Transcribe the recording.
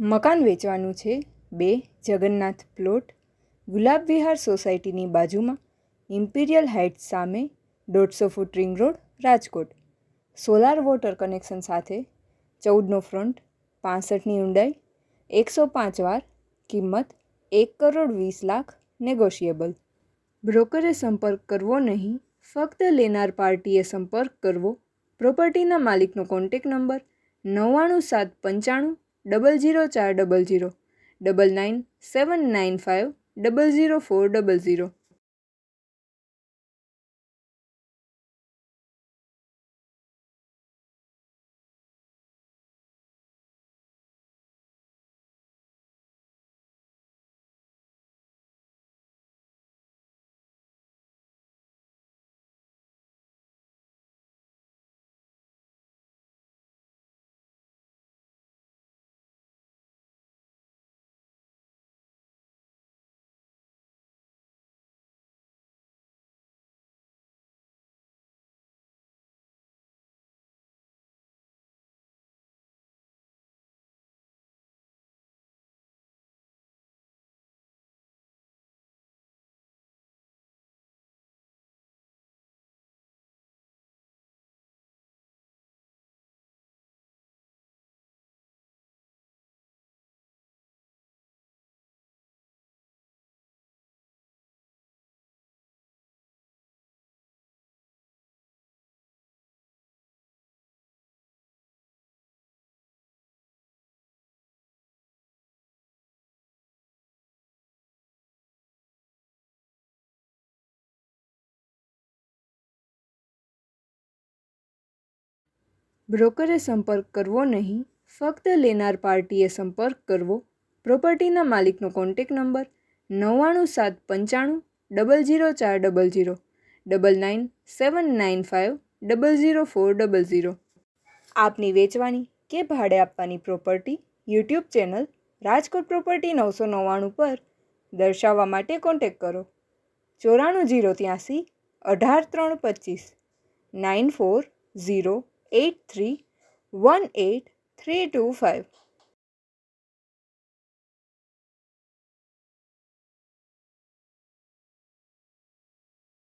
મકાન વેચવાનું છે 2 જગન્નાથ પ્લોટ, ગુલાબ વિહાર સોસાયટીની બાજુમાં, ઇમ્પિરિયલ હાઇટ્સ સામે, 150 foot ring road, Rajkot. Solar water connection સાથે, 14નો ફ્રન્ટ, 65ની ઊંડાઈ, 105 વાર, કિંમત 1,20,00,000, નેગોશિયેબલ. બ્રોકરે સંપર્ક કરવો નહીં, ફક્ત લેનાર પાર્ટીએ સંપર્ક કરવો. પ્રોપર્ટીના માલિકનો કોન્ટેક્ટ નંબર 99795 00400 997950 00400. બ્રોકરે સંપર્ક કરવો નહીં, ફક્ત લેનાર પાર્ટીએ સંપર્ક કરવો. પ્રોપર્ટીના માલિકનો કોન્ટેક્ટ નંબર 99795 00400 997950 00400. આપની વેચવાની કે ભાડે આપવાની property YouTube channel Rajkot property 999 પર દર્શાવવા માટે કોન્ટેક્ટ કરો. 94 083 18325 94 083 18325.